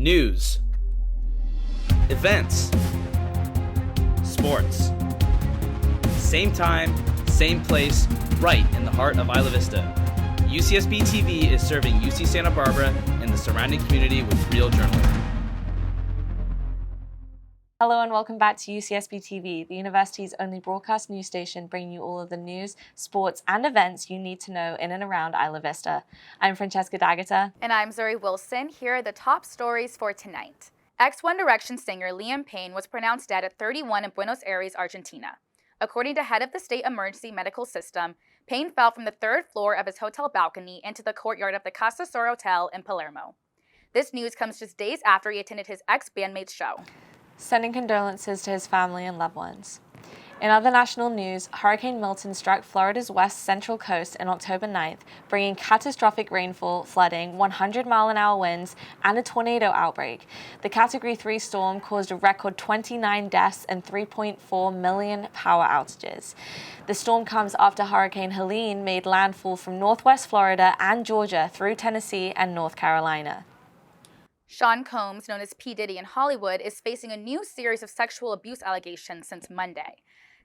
News, events, sports. Same time, same place, right in the heart of Isla Vista. UCSBTV is serving UC Santa Barbara and the surrounding community with real journalism. Hello and welcome back to UCSBTV, the university's only broadcast news station bringing you all of the news, sports and events you need to know in and around Isla Vista. I'm Francesca. And I'm Zuri Wilson. Here are the top stories for tonight. One Direction singer Liam Payne was pronounced dead at 31 in Buenos Aires, Argentina. According to head of the state emergency medical system, Payne fell from the third floor of his hotel balcony into the courtyard of the Casa Sur Hotel in Palermo. This news comes just days after he attended his ex-bandmate's show. Sending condolences to his family and loved ones. In other national news, Hurricane Milton struck Florida's west central coast on October 9th, bringing catastrophic rainfall, flooding, 100-mile-an-hour winds, and a tornado outbreak. The Category 3 storm caused a record 29 deaths and 3.4 million power outages. The storm comes after Hurricane Helene made landfall from northwest Florida and Georgia through Tennessee and North Carolina. Sean Combs, known as P. Diddy in Hollywood, is facing a new series of sexual abuse allegations since Monday.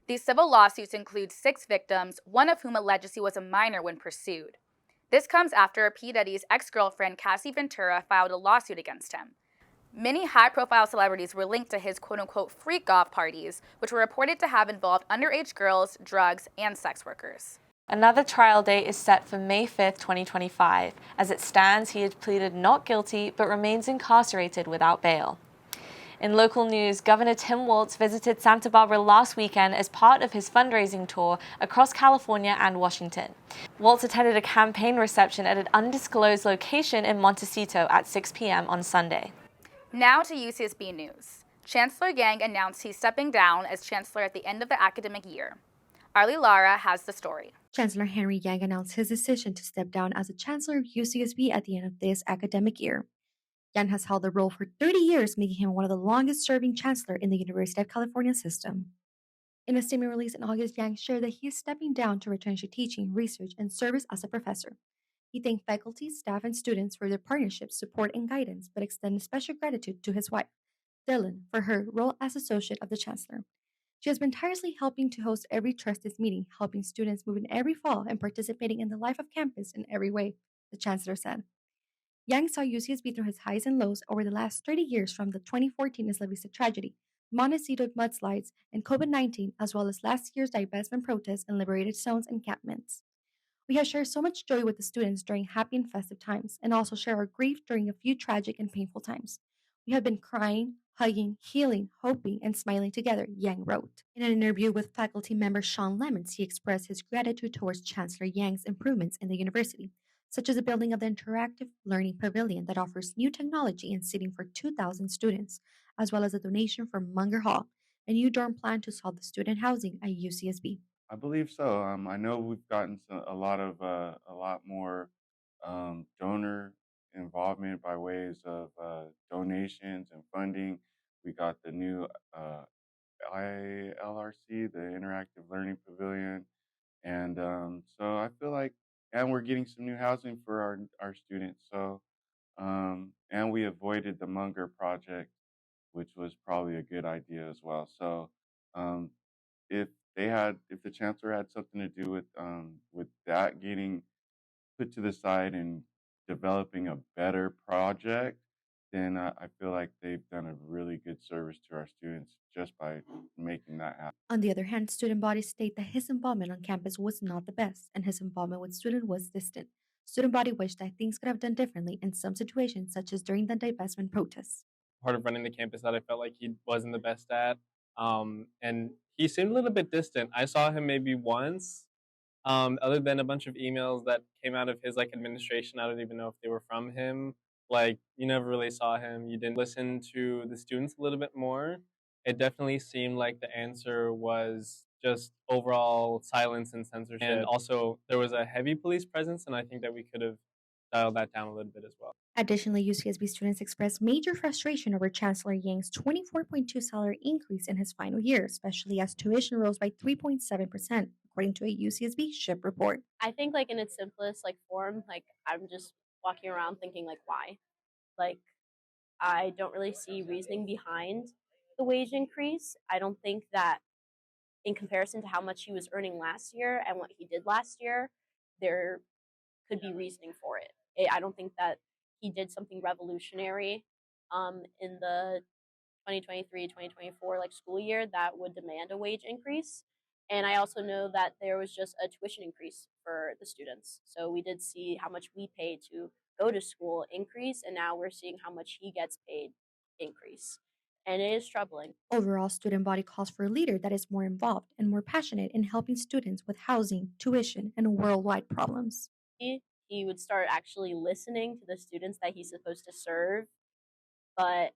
These civil lawsuits include 6 victims, one of whom alleges he was a minor when pursued. This comes after P. Diddy's ex-girlfriend, Cassie Ventura, filed a lawsuit against him. Many high-profile celebrities were linked to his quote-unquote freak-off parties, which were reported to have involved underage girls, drugs, and sex workers. Another trial date is set for May 5th, 2025. As it stands, he had pleaded not guilty but remains incarcerated without bail. In local news, Governor Tim Waltz visited Santa Barbara last weekend as part of his fundraising tour across California and Washington. Waltz attended a campaign reception at an undisclosed location in Montecito at 6 p.m. on Sunday. Now to UCSB news. Chancellor Yang announced he's stepping down as chancellor at the end of the academic year. Arly Lara has the story. Chancellor Henry Yang announced his decision to step down as the Chancellor of UCSB at the end of this academic year. Yang has held the role for 30 years, making him one of the longest-serving chancellor in the University of California system. In a statement released in August, Yang shared that he is stepping down to return to teaching, research, and service as a professor. He thanked faculty, staff, and students for their partnership, support, and guidance, but extended special gratitude to his wife, Dylan, for her role as associate of the chancellor. She has been tirelessly helping to host every trustees meeting, helping students move in every fall, and participating in the life of campus in every way, the chancellor said. Yang saw UCSB through his highs and lows over the last 30 years, from the 2014 Isla Vista tragedy, Montecito mudslides, and COVID-19, as well as last year's divestment protests and liberated zones encampments. We have shared so much joy with the students during happy and festive times, and also share our grief during a few tragic and painful times. We have been crying, hugging, healing, hoping, and smiling together, Yang wrote. In an interview with faculty member Sean Lemons, he expressed his gratitude towards Chancellor Yang's improvements in the university, such as the building of the interactive learning pavilion that offers new technology and seating for 2,000 students, as well as a donation from Munger Hall, a new dorm plan to solve the student housing at UCSB. I believe so. I know we've gotten a lot more donor involvement by ways of donations and funding. We got the new ILRC, the Interactive Learning Pavilion, and so I feel like, and we're getting some new housing for our students. So, and we avoided the Munger project, which was probably a good idea as well. So, if the chancellor had something to do with that getting put to the side and developing a better project, then I feel like they've done a really good service to our students just by making that happen. On the other hand, student bodies state that his involvement on campus was not the best, and his involvement with students was distant. Student body wished that things could have done differently in some situations, such as during the divestment protests. Part of running the campus that I felt like he wasn't the best at, and he seemed a little bit distant. I saw him maybe once, other than a bunch of emails that came out of his administration. I don't even know if they were from him. You never really saw him. You didn't listen to the students a little bit more. It definitely seemed like the answer was just overall silence and censorship. And also, there was a heavy police presence, and I think that we could have dialed that down a little bit as well. Additionally, UCSB students expressed major frustration over Chancellor Yang's 24.2% salary increase in his final year, especially as tuition rose by 3.7%, according to a UCSB SHIP report. I think in its simplest form, I'm just walking around thinking why? I don't really see reasoning behind the wage increase. I don't think that in comparison to how much he was earning last year and what he did last year, there could be reasoning for it. I don't think that he did something revolutionary in the 2023-2024 like school year that would demand a wage increase. And I also know that there was just a tuition increase for the students. So we did see how much we pay to go to school increase, and now we're seeing how much he gets paid increase. And it is troubling. Overall, student body calls for a leader that is more involved and more passionate in helping students with housing, tuition, and worldwide problems. He would start actually listening to the students that he's supposed to serve, but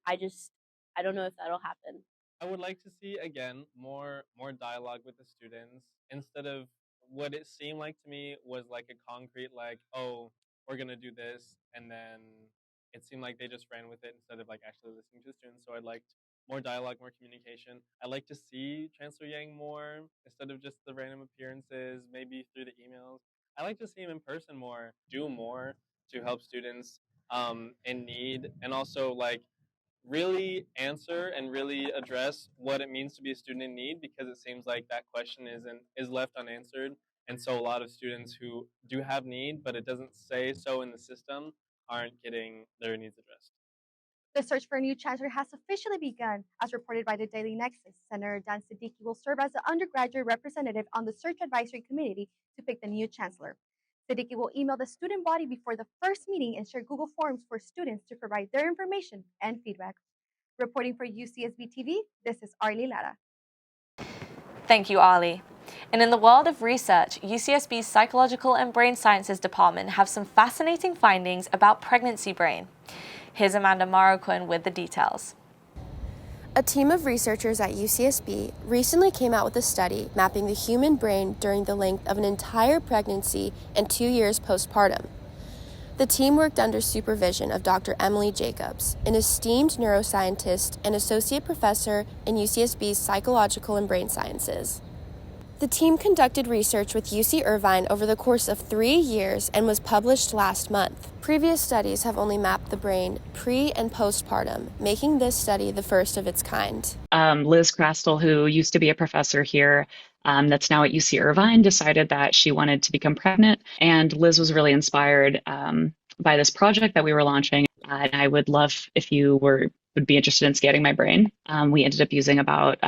I don't know if that'll happen. I would like to see again more dialogue with the students instead of what it seemed like to me was like a concrete like, oh, we're gonna do this, and then it seemed like they just ran with it instead of like actually listening to the students. So I'd liked more dialogue, more communication. I'd like to see Chancellor Yang more instead of just the random appearances, maybe through the emails. I like to see him in person more, do more to help students in need, and also like really answer and really address what it means to be a student in need, because it seems like that question is left unanswered, and so a lot of students who do have need but it doesn't say so in the system aren't getting their needs addressed. The search for a new chancellor has officially begun. As reported by the Daily Nexus, Senator Dan Siddiqui will serve as the undergraduate representative on the search advisory committee to pick the new chancellor. Siddiqui will email the student body before the first meeting and share Google Forms for students to provide their information and feedback. Reporting for UCSB TV, this is Arly Lara. Thank you, Arly. And in the world of research, UCSB's Psychological and Brain Sciences Department have some fascinating findings about pregnancy brain. Here's Amanda Marroquinn with the details. A team of researchers at UCSB recently came out with a study mapping the human brain during the length of an entire pregnancy and 2 years postpartum. The team worked under supervision of Dr. Emilie Jacobs, an esteemed neuroscientist and associate professor in UCSB's Psychological and Brain Sciences. The team conducted research with UC Irvine over the course of 3 years and was published last month. Previous studies have only mapped the brain pre- and postpartum, making this study the first of its kind. Liz Crastel, who used to be a professor here, that's now at UC Irvine, decided that she wanted to become pregnant. And Liz was really inspired by this project that we were launching. And I would love if you would be interested in scanning my brain. We ended up using about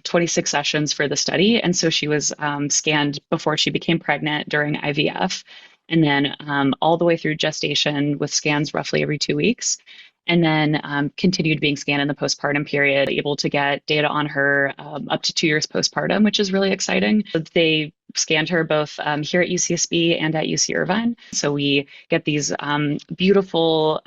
26 sessions for the study. And so she was scanned before she became pregnant during IVF, and then all the way through gestation with scans roughly every 2 weeks. And then continued being scanned in the postpartum period, able to get data on her up to 2 years postpartum, which is really exciting. They scanned her both here at UCSB and at UC Irvine. So we get these beautiful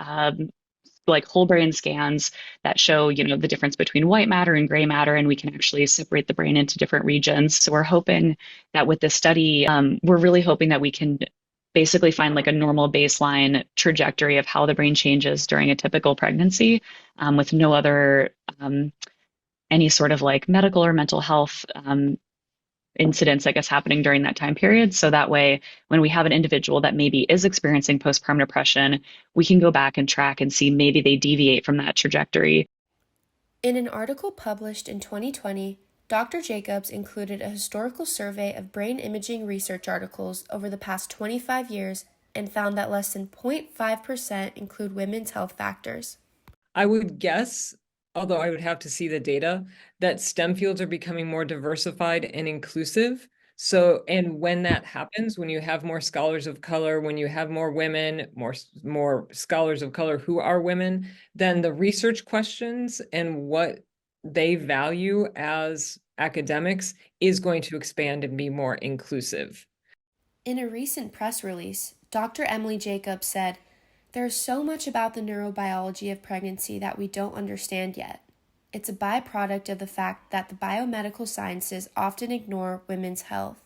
like whole brain scans that show, the difference between white matter and gray matter, and we can actually separate the brain into different regions. So we're hoping that with this study, we're really hoping that we can basically find like a normal baseline trajectory of how the brain changes during a typical pregnancy, with no other any sort of like medical or mental health incidents, I guess, happening during that time period. So that way, when we have an individual that maybe is experiencing postpartum depression, we can go back and track and see maybe they deviate from that trajectory. In an article published in 2020, Dr. Jacobs included a historical survey of brain imaging research articles over the past 25 years and found that less than 0.5% include women's health factors. I would guess, although I would have to see the data, that STEM fields are becoming more diversified and inclusive. So, and when that happens, when you have more scholars of color, when you have more women, more scholars of color who are women, then the research questions and what they value as academics is going to expand and be more inclusive. In a recent press release, Dr. Emilie Jacobs said, "There's so much about the neurobiology of pregnancy that we don't understand yet. It's a byproduct of the fact that the biomedical sciences often ignore women's health."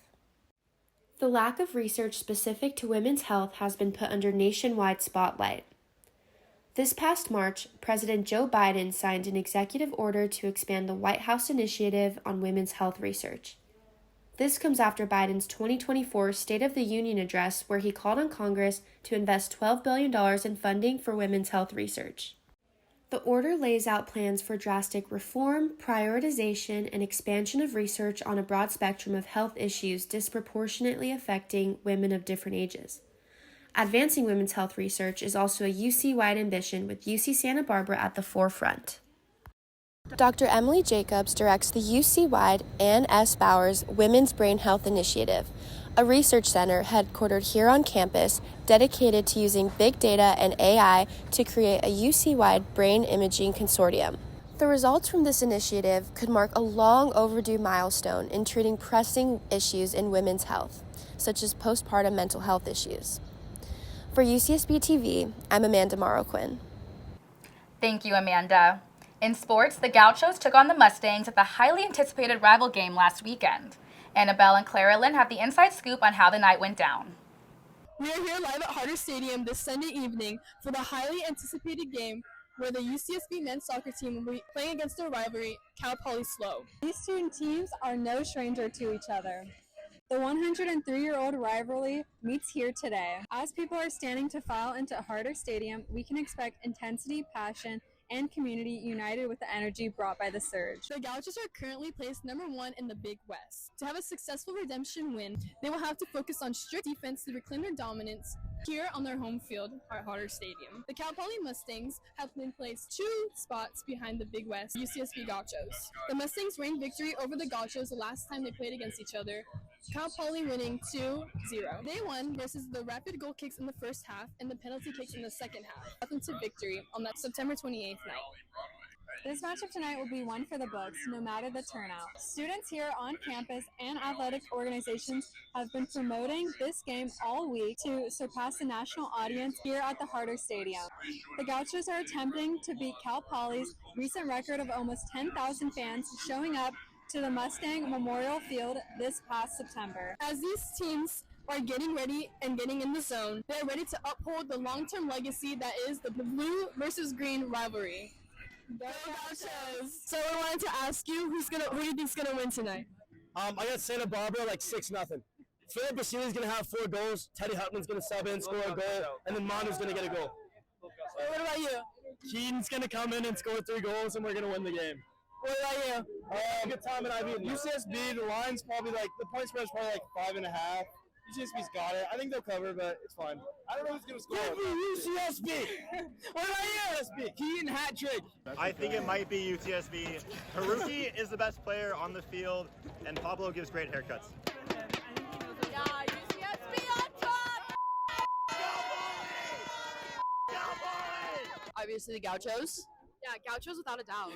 The lack of research specific to women's health has been put under nationwide spotlight. This past March, President Joe Biden signed an executive order to expand the White House initiative on women's health research. This comes after Biden's 2024 State of the Union address, where he called on Congress to invest $12 billion in funding for women's health research. The order lays out plans for drastic reform, prioritization, and expansion of research on a broad spectrum of health issues disproportionately affecting women of different ages. Advancing women's health research is also a UC-wide ambition, with UC Santa Barbara at the forefront. Dr. Emilie Jacobs directs the UC-wide Ann S. Bowers Women's Brain Health Initiative, a research center headquartered here on campus dedicated to using big data and AI to create a UC-wide brain imaging consortium. The results from this initiative could mark a long overdue milestone in treating pressing issues in women's health, such as postpartum mental health issues. For UCSB-TV, I'm Amanda Marroquinn. Thank you, Amanda. In sports, the Gauchos took on the Mustangs at the highly anticipated rival game last weekend. Annabelle and Claralyn have the inside scoop on how the night went down. We are here live at Harder Stadium this Sunday evening for the highly anticipated game where the UCSB men's soccer team will be playing against their rivalry, Cal Poly SLO. These two teams are no stranger to each other. The 103-year-old rivalry meets here today. As people are standing to file into Harder Stadium, we can expect intensity, passion, and community united with the energy brought by the surge. The Gauchos are currently placed #1 in the Big West. To have a successful redemption win, they will have to focus on strict defense to reclaim their dominance here on their home field at Harder Stadium. The Cal Poly Mustangs have been placed 2 spots behind the Big West UCSB Gauchos. The Mustangs reigned victory over the Gauchos the last time they played against each other, Cal Poly winning 2-0. They won versus the rapid goal kicks in the first half and the penalty kicks in the second half, up into victory on that September 28th night. This matchup tonight will be one for the books, no matter the turnout. Students here on campus and athletic organizations have been promoting this game all week to surpass the national audience here at the Harder Stadium. The Gauchos are attempting to beat Cal Poly's recent record of almost 10,000 fans showing up to the Mustang Memorial Field this past September. As these teams are getting ready and getting in the zone, they're ready to uphold the long-term legacy that is the blue versus green rivalry. Go Gauchos! So I wanted to ask you, who do you think's gonna win tonight? I got Santa Barbara like 6-0. Philip Persaud's gonna have 4 goals. Teddy Hutman's gonna sub in, score a goal, and then Manu's gonna get a goal. What about you? Keaton's gonna come in and score 3 goals, and we're gonna win the game. What about you? Good time at IB. UCSB, the line's probably like the point spread's probably like 5.5. UCSB's got it. I think they'll cover, but it's fine. I don't know who's gonna score. UCSB. What about you? UCSB. Keaton hat trick. I think it might be UCSB. Haruki is the best player on the field, and Pablo gives great haircuts. Yeah, UCSB on top. Obviously the Gauchos. Yeah, Gauchos without a doubt.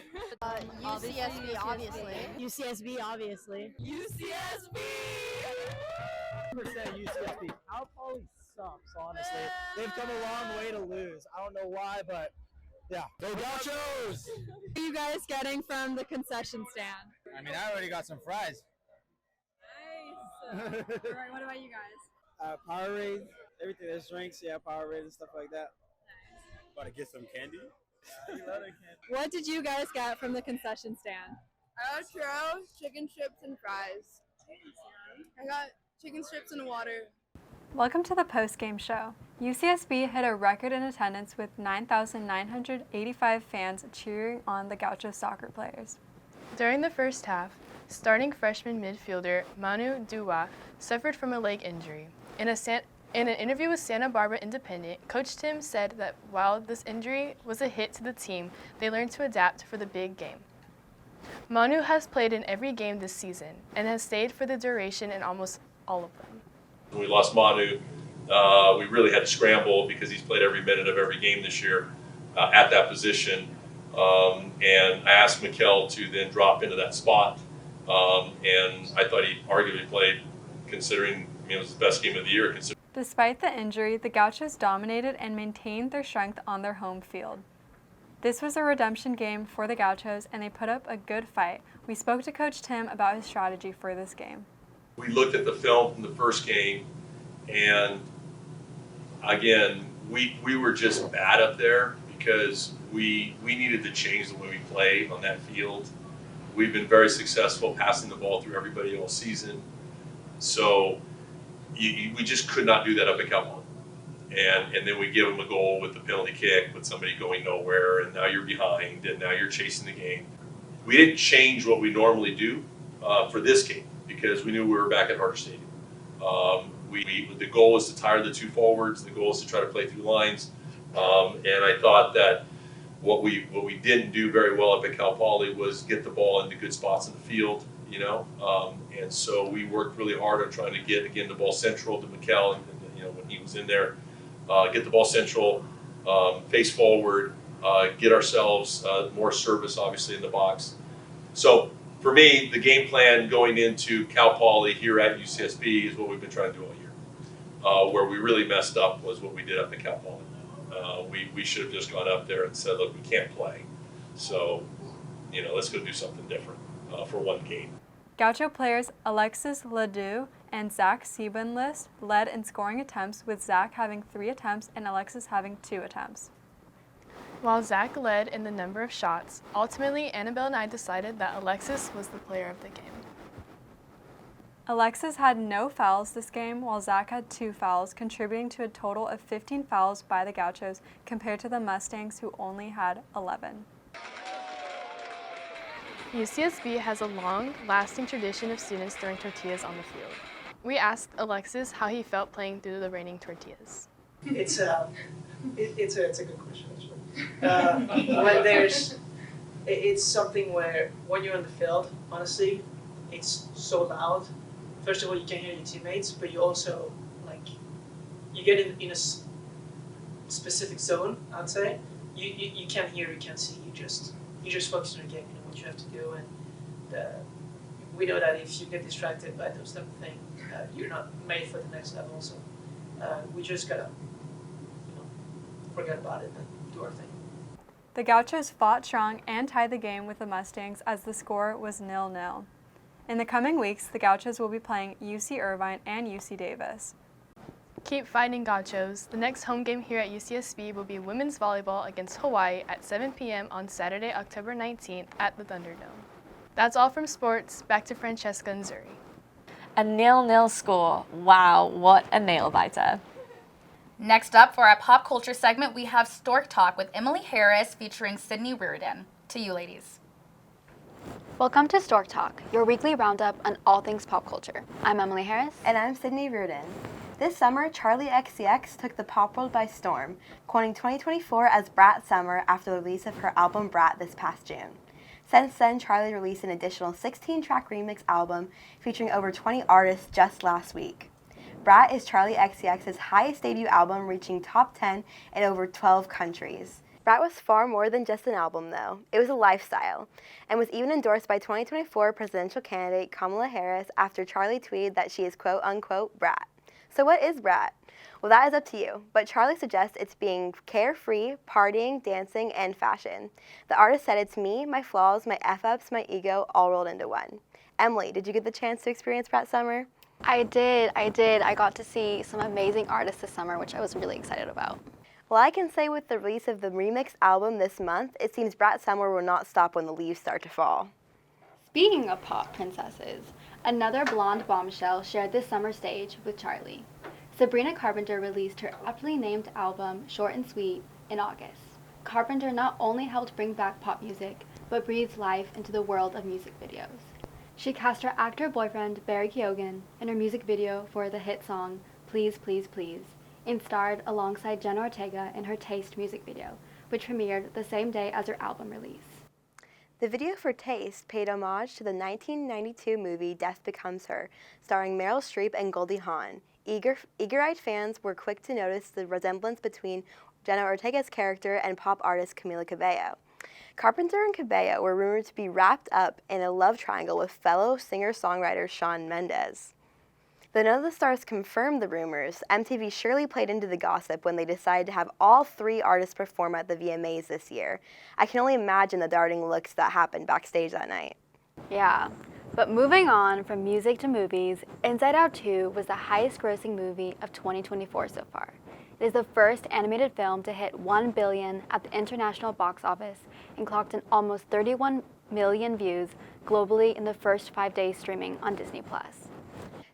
UCSB, obviously. UCSB, obviously. UCSB! Percent UCSB. Cal Poly sucks, honestly. They've come a long way to lose. I don't know why, but yeah. Go Gauchos! What are you guys getting from the concession stand? I mean, I already got some fries. Nice. All right, what about you guys? Powerade, everything. There's drinks, yeah, Powerade and stuff like that. Nice. About to get some candy? What did you guys get from the concession stand? I got churros, chicken strips, and fries. I got chicken strips and water. Welcome to the post-game show. UCSB hit a record in attendance with 9,985 fans cheering on the Gaucho soccer players. During the first half, starting freshman midfielder Manu Dua suffered from a leg injury. In an interview with Santa Barbara Independent, Coach Tim said that while this injury was a hit to the team, they learned to adapt for the big game. Manu has played in every game this season and has stayed for the duration in almost all of them. When we lost Manu, we really had to scramble because he's played every minute of every game this year at that position. And I asked Mikel to then drop into that spot. And I thought he arguably played, considering it was the best game of the year. Despite the injury, the Gauchos dominated and maintained their strength on their home field. This was a redemption game for the Gauchos, and they put up a good fight. We spoke to Coach Tim about his strategy for this game. We looked at the film from the first game, and again, we were just bad up there because we needed to change the way we play on that field. We've been very successful passing the ball through everybody all season. So we just could not do that up at Cal Poly. And then we give them a goal with the penalty kick, with somebody going nowhere, and now you're behind, and now you're chasing the game. We didn't change what we normally do for this game because we knew we were back at Harder Stadium. The goal is to tire the two forwards. The goal is to try to play through lines. And I thought that what we didn't do very well up at Cal Poly was get the ball into good spots in the field, you know. And so we worked really hard on trying to get, again, the ball central to Mikel, and you know, when he was in there, get the ball central, face forward, get ourselves more service, obviously, in the box. So for me, the game plan going into Cal Poly here at UCSB is what we've been trying to do all year. Where we really messed up was what we did up at Cal Poly. We should have just gone up there and said, look, we can't play. So, you know, let's go do something different for one game. Gaucho players Alexis Ledoux and Zach Siebenlist led in scoring attempts, with Zach having 3 attempts and Alexis having 2 attempts. While Zach led in the number of shots, ultimately Annabelle and I decided that Alexis was the player of the game. Alexis had no fouls this game, while Zach had 2 fouls, contributing to a total of 15 fouls by the Gauchos compared to the Mustangs, who only had 11. UCSB has a long-lasting tradition of students throwing tortillas on the field. We asked Alexis how he felt playing through the raining tortillas. It's a good question, actually. It's something where when you're on the field, honestly, it's so loud. First of all, you can hear your teammates, but you also, like, you get in a specific zone, I'd say. You can't hear, you can't see, you just focus on the game, you know what you have to do, and we know that if you get distracted by those type of things, you're not made for the next level, so we just gotta, forget about it and do our thing. The Gauchos fought strong and tied the game with the Mustangs as the score was 0-0. In the coming weeks, the Gauchos will be playing UC Irvine and UC Davis. Keep fighting, Gauchos. The next home game here at UCSB will be women's volleyball against Hawaii at 7 p.m. on Saturday, October 19th at the Thunderdome. That's all from sports. Back to Francesca and Zuri. A 0-0 score. Wow, what a nail-biter. Next up for our pop culture segment, we have Stork Talk with Emilie Harris featuring Sydney Reardon. To you, ladies. Welcome to Stork Talk, your weekly roundup on all things pop culture. I'm Emilie Harris. And I'm Sydney Reardon. This summer, Charli XCX took the pop world by storm, coining 2024 as Brat Summer after the release of her album Brat this past June. Since then, Charli released an additional 16-track remix album featuring over 20 artists just last week. Brat is Charli XCX's highest debut album, reaching top 10 in over 12 countries. Brat was far more than just an album, though. It was a lifestyle, and was even endorsed by 2024 presidential candidate Kamala Harris after Charli tweeted that she is quote-unquote Brat. So what is Brat? Well, that is up to you, but Charli suggests it's being carefree, partying, dancing, and fashion. The artist said it's me, my flaws, my F-ups, my ego, all rolled into one. Emilie, did you get the chance to experience Brat Summer? I did. I got to see some amazing artists this summer, which I was really excited about. Well, I can say with the release of the remix album this month, it seems Brat Summer will not stop when the leaves start to fall. Speaking of pop princesses, another blonde bombshell shared this summer stage with Charli. Sabrina Carpenter released her aptly named album, Short and Sweet, in August. Carpenter not only helped bring back pop music, but breathed life into the world of music videos. She cast her actor boyfriend, Barry Keoghan, in her music video for the hit song, Please, Please, Please, and starred alongside Jenna Ortega in her Taste music video, which premiered the same day as her album release. The video for Taste paid homage to the 1992 movie Death Becomes Her, starring Meryl Streep and Goldie Hawn. Eager-eyed fans were quick to notice the resemblance between Jenna Ortega's character and pop artist Camila Cabello. Carpenter and Cabello were rumored to be wrapped up in a love triangle with fellow singer-songwriter Shawn Mendes. Though none of the stars confirmed the rumors, MTV surely played into the gossip when they decided to have all 3 artists perform at the VMAs this year. I can only imagine the darting looks that happened backstage that night. Yeah, but moving on from music to movies, Inside Out 2 was the highest grossing movie of 2024 so far. It is the first animated film to hit $1 billion at the international box office and clocked an almost 31 million views globally in the first 5 days streaming on Disney+.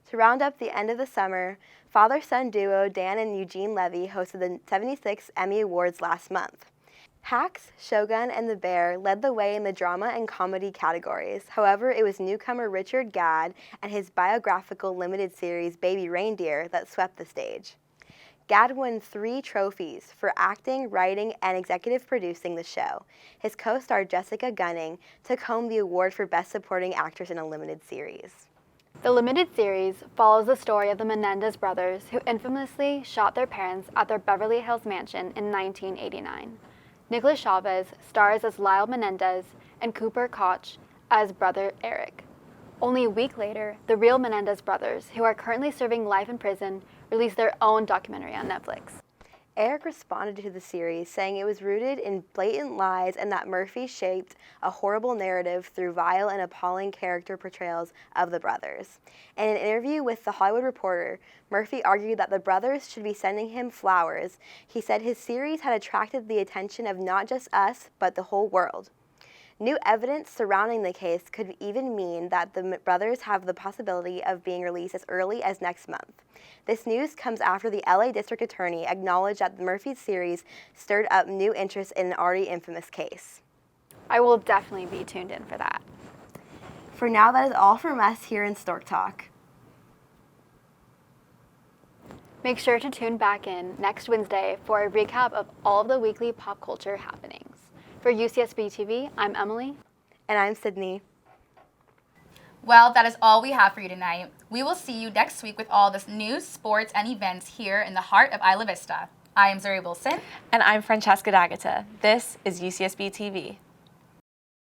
To To round up the end of the summer, father-son duo Dan and Eugene Levy hosted the 76th Emmy Awards last month. Hacks, Shogun, and The Bear led the way in the drama and comedy categories. However, it was newcomer Richard Gadd and his biographical limited series Baby Reindeer that swept the stage. Gadd won 3 trophies for acting, writing, and executive producing the show. His co-star Jessica Gunning took home the award for Best Supporting Actress in a Limited Series. The limited series follows the story of the Menendez brothers who infamously shot their parents at their Beverly Hills mansion in 1989. Nicholas Chavez stars as Lyle Menendez and Cooper Koch as brother Eric. Only a week later, the real Menendez brothers, who are currently serving life in prison, released their own documentary on Netflix. Eric responded to the series, saying it was rooted in blatant lies and that Murphy shaped a horrible narrative through vile and appalling character portrayals of the brothers. In an interview with The Hollywood Reporter, Murphy argued that the brothers should be sending him flowers. He said his series had attracted the attention of not just us, but the whole world. New evidence surrounding the case could even mean that the brothers have the possibility of being released as early as next month. This news comes after the LA District Attorney acknowledged that the Murphy series stirred up new interest in an already infamous case. I will definitely be tuned in for that. For now, that is all from us here in Stork Talk. Make sure to tune back in next Wednesday for a recap of all of the weekly pop culture happenings. For UCSBTV, I'm Emilie. And I'm Sydney. Well, that is all we have for you tonight. We will see you next week with all this news, sports, and events here in the heart of Isla Vista. I am Zuri Wilson. And I'm Francesca D'Agata. This is UCSB TV.